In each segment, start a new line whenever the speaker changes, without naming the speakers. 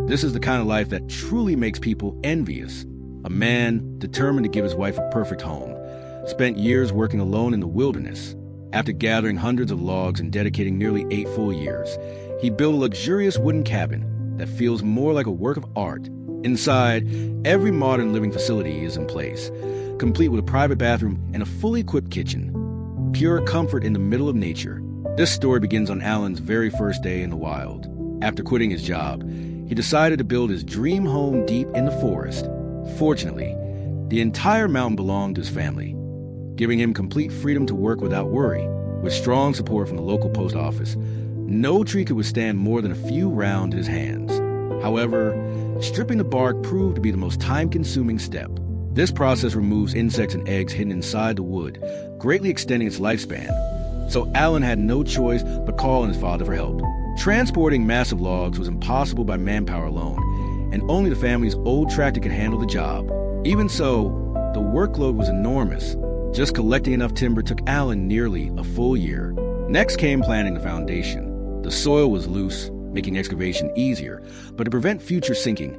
This is the kind of life that truly makes people envious. A man determined to give his wife a perfect home, spent years working alone in the wilderness. After gathering hundreds of logs and dedicating nearly 8 full years, he built a luxurious wooden cabin that feels more like a work of art. Inside, every modern living facility is in place, complete with a private bathroom and a fully equipped kitchen. Pure comfort in the middle of nature. This story begins on Alan's very first day in the wild. After quitting his job, he decided to build his dream home deep in the forest. Fortunately, the entire mountain belonged to his family, giving him complete freedom to work without worry. With strong support from the local post office, no tree could withstand more than a few rounds in his hands. However, stripping the bark proved to be the most time-consuming step. This process removes insects and eggs hidden inside the wood, greatly extending its lifespan. So Alan had no choice but call on his father for help. Transporting massive logs was impossible by manpower alone, and only the family's old tractor could handle the job. Even so, the workload was enormous. Just collecting enough timber took Alan nearly a full year. Next came planting the foundation. The soil was loose, making excavation easier, but to prevent future sinking,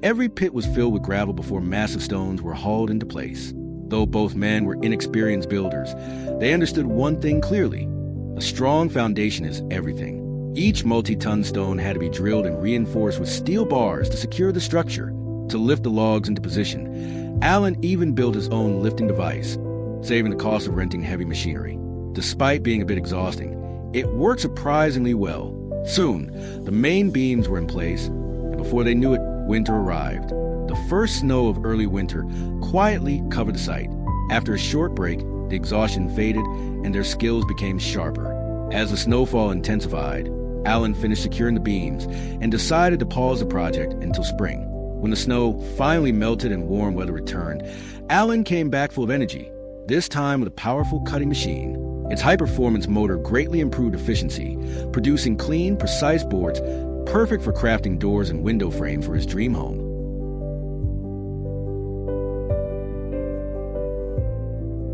every pit was filled with gravel before massive stones were hauled into place. Though both men were inexperienced builders, they understood one thing clearly: a strong foundation is everything. Each multi-ton stone had to be drilled and reinforced with steel bars to secure the structure. To lift the logs into position, Alan even built his own lifting device, saving the cost of renting heavy machinery. Despite being a bit exhausting, it worked surprisingly well. Soon, the main beams were in place, and before they knew it, winter arrived. The first snow of early winter quietly covered the site. After a short break, the exhaustion faded and their skills became sharper. As the snowfall intensified, Alan finished securing the beams and decided to pause the project until spring. When the snow finally melted and warm weather returned, Alan came back full of energy, this time with a powerful cutting machine. Its high-performance motor greatly improved efficiency, producing clean, precise boards perfect for crafting doors and window frames for his dream home.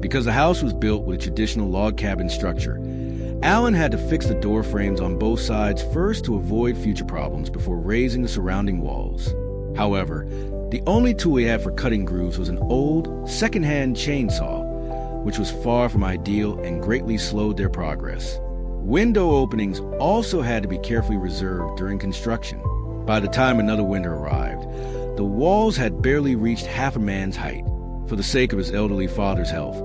Because the house was built with a traditional log cabin structure, Alan had to fix the door frames on both sides first to avoid future problems before raising the surrounding walls. However, the only tool he had for cutting grooves was an old, second-hand chainsaw, which was far from ideal and greatly slowed their progress. Window openings also had to be carefully reserved during construction. By the time another winter arrived, the walls had barely reached half a man's height. For the sake of his elderly father's health,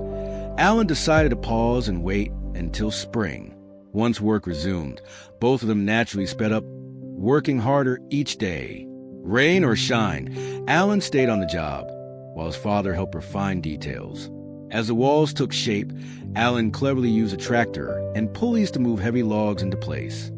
Alan decided to pause and wait until spring. Once work resumed, both of them naturally sped up, working harder each day. Rain or shine, Alan stayed on the job, while his father helped refine details. As the walls took shape, Alan cleverly used a tractor and pulleys to move heavy logs into place.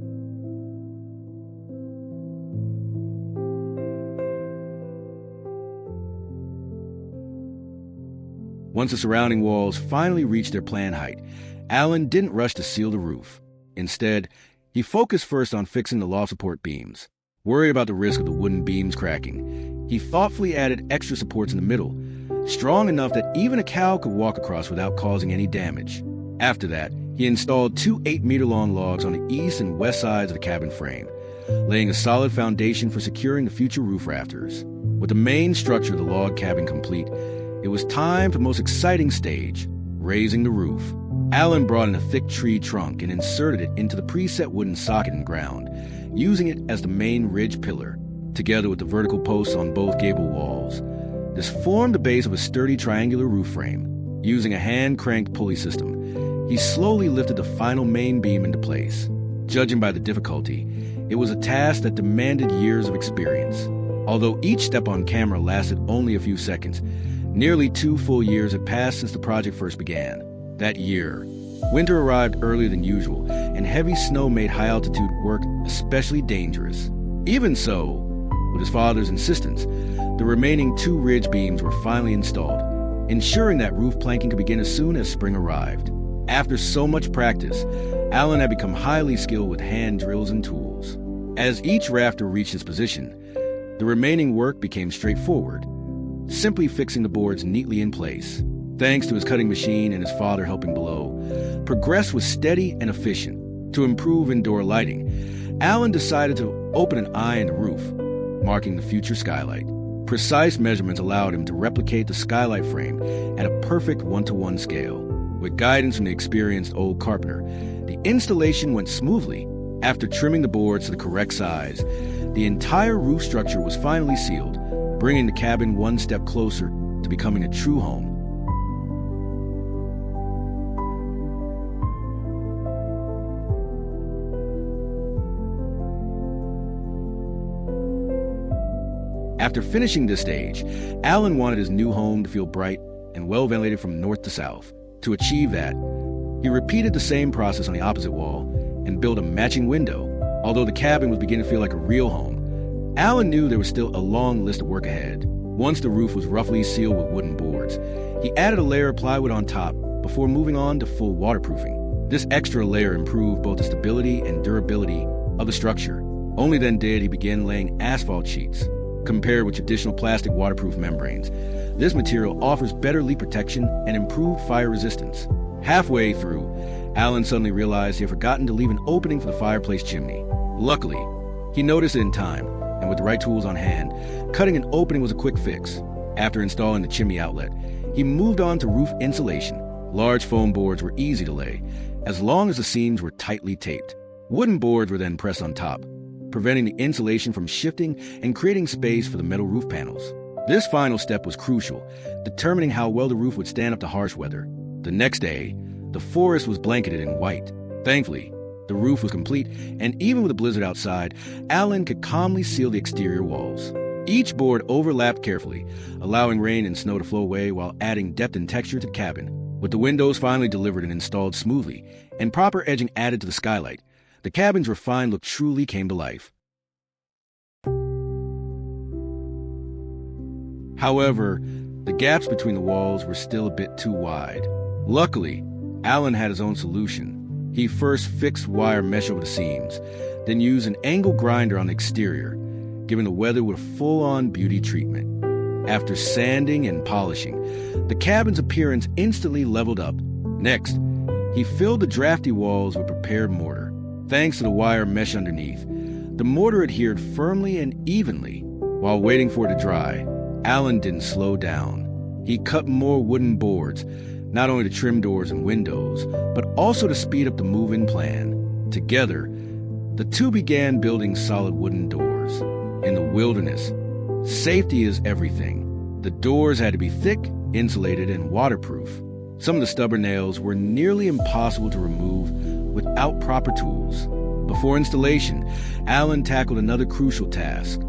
Once the surrounding walls finally reached their planned height, Alan didn't rush to seal the roof. Instead, he focused first on fixing the loft support beams. Worried about the risk of the wooden beams cracking, he thoughtfully added extra supports in the middle, strong enough that even a cow could walk across without causing any damage. After that, he installed 2 8-meter-long logs on the east and west sides of the cabin frame, laying a solid foundation for securing the future roof rafters. With the main structure of the log cabin complete, it was time for the most exciting stage, raising the roof. Alan brought in a thick tree trunk and inserted it into the preset wooden socket in the ground, using it as the main ridge pillar, together with the vertical posts on both gable walls. This formed the base of a sturdy triangular roof frame. Using a hand-cranked pulley system, he slowly lifted the final main beam into place. Judging by the difficulty, it was a task that demanded years of experience. Although each step on camera lasted only a few seconds, nearly 2 full years had passed since the project first began. That year, winter arrived earlier than usual, and heavy snow made high-altitude work especially dangerous. Even so, with his father's insistence, the remaining 2 ridge beams were finally installed, ensuring that roof planking could begin as soon as spring arrived. After so much practice, Alan had become highly skilled with hand drills and tools. As each rafter reached its position, the remaining work became straightforward, simply fixing the boards neatly in place. Thanks to his cutting machine and his father helping below, progress was steady and efficient. To improve indoor lighting, Alan decided to open an eye in the roof. marking the future skylight. Precise measurements allowed him to replicate the skylight frame at a perfect 1-to-1 scale. With guidance from the experienced old carpenter, the installation went smoothly. After trimming the boards to the correct size, the entire roof structure was finally sealed, bringing the cabin one step closer to becoming a true home. After finishing this stage, Alan wanted his new home to feel bright and well-ventilated from north to south. To achieve that, he repeated the same process on the opposite wall and built a matching window. Although the cabin was beginning to feel like a real home, Alan knew there was still a long list of work ahead. Once the roof was roughly sealed with wooden boards, he added a layer of plywood on top before moving on to full waterproofing. This extra layer improved both the stability and durability of the structure. Only then did he begin laying asphalt sheets. Compared with traditional plastic waterproof membranes, this material offers better leak protection and improved fire resistance. Halfway through, Alan suddenly realized he had forgotten to leave an opening for the fireplace chimney. Luckily, he noticed it in time, and with the right tools on hand, cutting an opening was a quick fix. After installing the chimney outlet, he moved on to roof insulation. Large foam boards were easy to lay, as long as the seams were tightly taped. Wooden boards were then pressed on top, preventing the insulation from shifting and creating space for the metal roof panels. This final step was crucial, determining how well the roof would stand up to harsh weather. The next day, the forest was blanketed in white. Thankfully, the roof was complete, and even with a blizzard outside, Alan could calmly seal the exterior walls. Each board overlapped carefully, allowing rain and snow to flow away while adding depth and texture to the cabin. With the windows finally delivered and installed smoothly, and proper edging added to the skylight, the cabin's refined look truly came to life. However, the gaps between the walls were still a bit too wide. Luckily, Alan had his own solution. He first fixed wire mesh over the seams, then used an angle grinder on the exterior, giving the weather with a full-on beauty treatment. After sanding and polishing, the cabin's appearance instantly leveled up. Next, he filled the drafty walls with prepared mortar. Thanks to the wire mesh underneath, the mortar adhered firmly and evenly. While waiting for it to dry, Alan didn't slow down. He cut more wooden boards, not only to trim doors and windows, but also to speed up the move-in plan. Together, the two began building solid wooden doors. In the wilderness, safety is everything. The doors had to be thick, insulated, and waterproof. Some of the stubborn nails were nearly impossible to remove without proper tools. Before installation, Alan tackled another crucial task: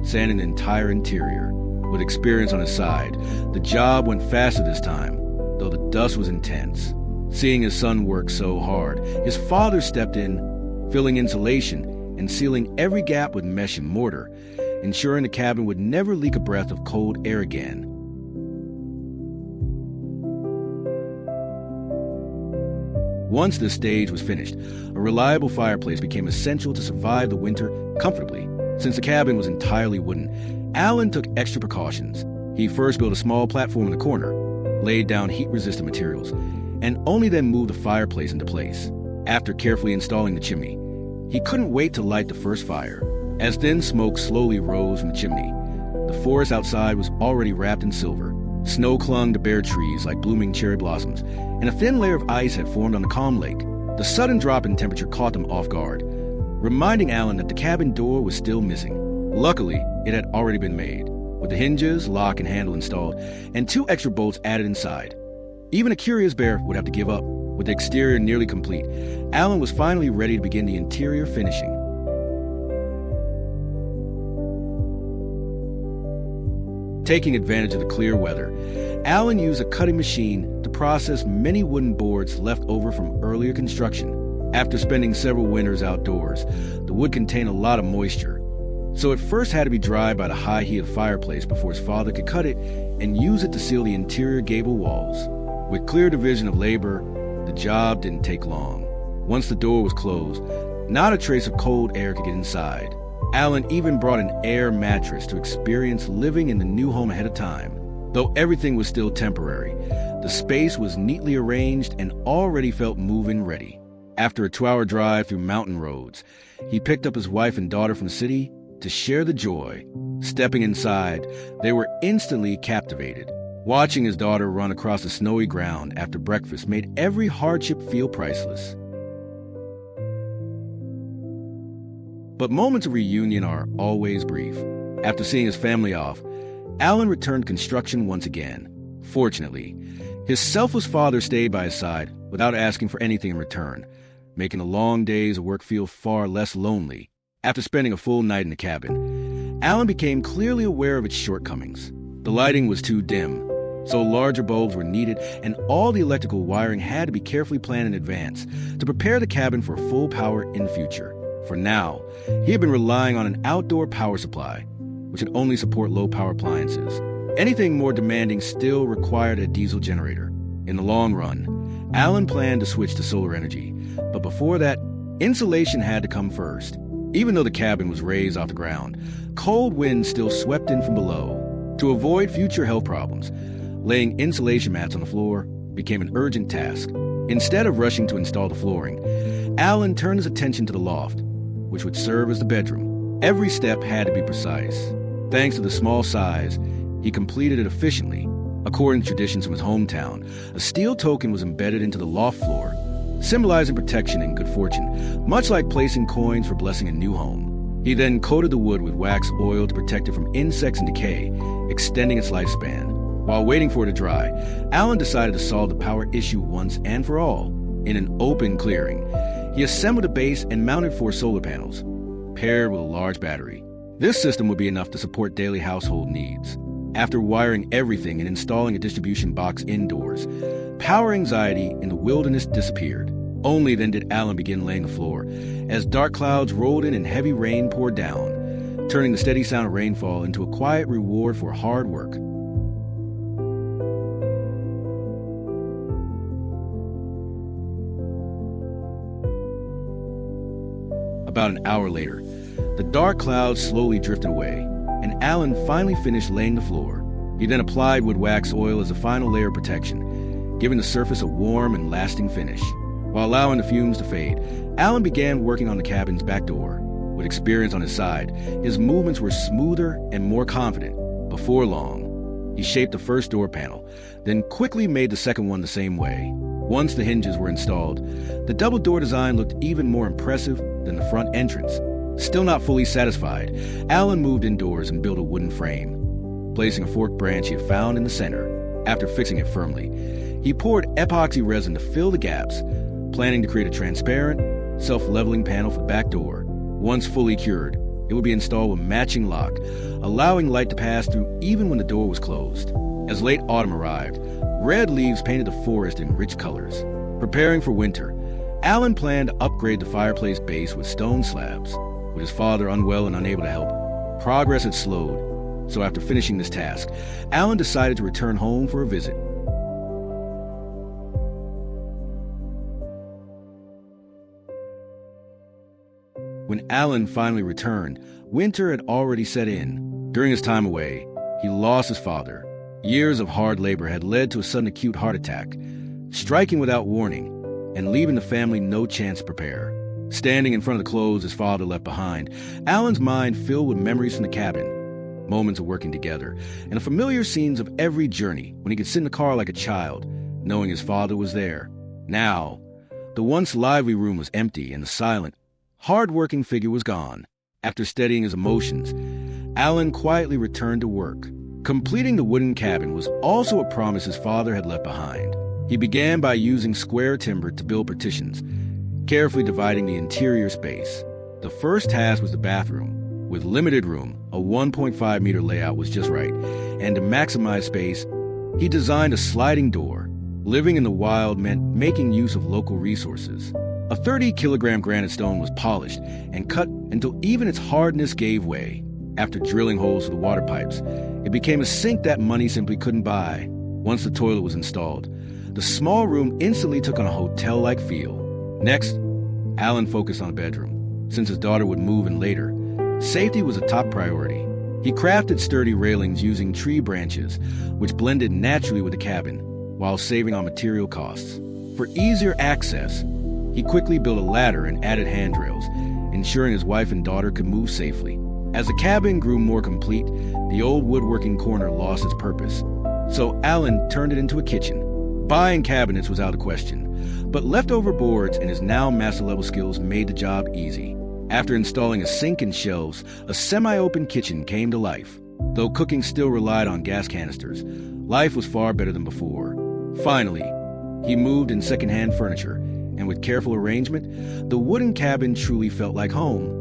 sanding the entire interior. With experience on his side, the job went faster this time, though the dust was intense. Seeing his son work so hard, his father stepped in, filling insulation and sealing every gap with mesh and mortar, ensuring the cabin would never leak a breath of cold air again. Once this stage was finished, a reliable fireplace became essential to survive the winter comfortably. Since the cabin was entirely wooden, Alan took extra precautions. He first built a small platform in the corner, laid down heat-resistant materials, and only then moved the fireplace into place. After carefully installing the chimney, he couldn't wait to light the first fire. As thin smoke slowly rose from the chimney, the forest outside was already wrapped in silver. Snow clung to bare trees like blooming cherry blossoms, and a thin layer of ice had formed on the calm lake. The sudden drop in temperature caught them off guard, reminding Alan that the cabin door was still missing. Luckily, it had already been made, with the hinges, lock, and handle installed, and 2 extra bolts added inside. Even a curious bear would have to give up. With the exterior nearly complete, Alan was finally ready to begin the interior finishing. Taking advantage of the clear weather, Alan used a cutting machine to process many wooden boards left over from earlier construction. After spending several winters outdoors, the wood contained a lot of moisture, so it first had to be dried by the high heat of the fireplace before his father could cut it and use it to seal the interior gable walls. With clear division of labor, the job didn't take long. Once the door was closed, not a trace of cold air could get inside. Alan even brought an air mattress to experience living in the new home ahead of time. Though everything was still temporary, the space was neatly arranged and already felt move-in ready. After a 2-hour drive through mountain roads, he picked up his wife and daughter from the city to share the joy. Stepping inside, they were instantly captivated. Watching his daughter run across the snowy ground after breakfast made every hardship feel priceless. But moments of reunion are always brief. After seeing his family off, Alan returned to construction once again. Fortunately, his selfless father stayed by his side without asking for anything in return, making the long days of work feel far less lonely. After spending a full night in the cabin, Alan became clearly aware of its shortcomings. The lighting was too dim, so larger bulbs were needed, and all the electrical wiring had to be carefully planned in advance to prepare the cabin for full power in the future. For now, he had been relying on an outdoor power supply, which would only support low-power appliances. Anything more demanding still required a diesel generator. In the long run, Alan planned to switch to solar energy, but before that, insulation had to come first. Even though the cabin was raised off the ground, cold winds still swept in from below. To avoid future health problems, laying insulation mats on the floor became an urgent task. Instead of rushing to install the flooring, Alan turned his attention to the loft, which would serve as the bedroom. Every step had to be precise. Thanks to the small size, he completed it efficiently. According to traditions from his hometown, a steel token was embedded into the loft floor, symbolizing protection and good fortune, much like placing coins for blessing a new home. He then coated the wood with wax oil to protect it from insects and decay, extending its lifespan. While waiting for it to dry, Alan decided to solve the power issue once and for all. In an open clearing, he assembled a base and mounted 4 solar panels, paired with a large battery. This system would be enough to support daily household needs. After wiring everything and installing a distribution box indoors, power anxiety in the wilderness disappeared. Only then did Alan begin laying the floor, as dark clouds rolled in and heavy rain poured down, turning the steady sound of rainfall into a quiet reward for hard work. About an hour later, the dark clouds slowly drifted away, and Alan finally finished laying the floor. He then applied wood wax oil as a final layer of protection, giving the surface a warm and lasting finish. While allowing the fumes to fade, Alan began working on the cabin's back door. With experience on his side, his movements were smoother and more confident. Before long, he shaped the first door panel, then quickly made the second one the same way. Once the hinges were installed, the double door design looked even more impressive than the front entrance. Still not fully satisfied, Alan moved indoors and built a wooden frame, placing a forked branch he had found in the center. After fixing it firmly, he poured epoxy resin to fill the gaps, planning to create a transparent, self-leveling panel for the back door. Once fully cured, it would be installed with matching lock, allowing light to pass through even when the door was closed. As late autumn arrived, red leaves painted the forest in rich colors. Preparing for winter, Alan planned to upgrade the fireplace base with stone slabs. With his father unwell and unable to help, progress had slowed, so after finishing this task, Alan decided to return home for a visit. When Alan finally returned, winter had already set in. During his time away, he lost his father. Years of hard labor had led to a sudden acute heart attack, striking without warning and leaving the family no chance to prepare. Standing in front of the clothes his father left behind, Alan's mind filled with memories from the cabin, moments of working together, and the familiar scenes of every journey when he could sit in the car like a child, knowing his father was there. Now, the once lively room was empty, and the silent, hard-working figure was gone. After steadying his emotions, Alan quietly returned to work. Completing the wooden cabin was also a promise his father had left behind. He began by using square timber to build partitions, carefully dividing the interior space. The first task was the bathroom. With limited room, a 1.5-meter layout was just right, and to maximize space, he designed a sliding door. Living in the wild meant making use of local resources. A 30-kilogram granite stone was polished and cut until even its hardness gave way. After drilling holes for the water pipes, it became a sink that money simply couldn't buy. Once the toilet was installed, the small room instantly took on a hotel-like feel. Next, Alan focused on the bedroom. Since his daughter would move in later, safety was a top priority. He crafted sturdy railings using tree branches, which blended naturally with the cabin, while saving on material costs. For easier access, he quickly built a ladder and added handrails, ensuring his wife and daughter could move safely. As the cabin grew more complete, the old woodworking corner lost its purpose. So Alan turned it into a kitchen. Buying cabinets was out of question, but leftover boards and his now master-level skills made the job easy. After installing a sink and shelves, a semi-open kitchen came to life. Though cooking still relied on gas canisters, life was far better than before. Finally, he moved in second-hand furniture, and with careful arrangement, the wooden cabin truly felt like home.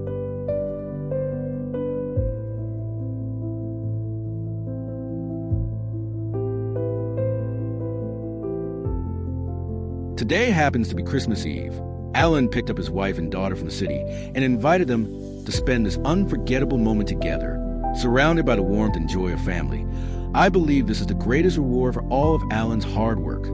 Today happens to be Christmas Eve. Alan picked up his wife and daughter from the city and invited them to spend this unforgettable moment together, surrounded by the warmth and joy of family. I believe this is the greatest reward for all of Alan's hard work.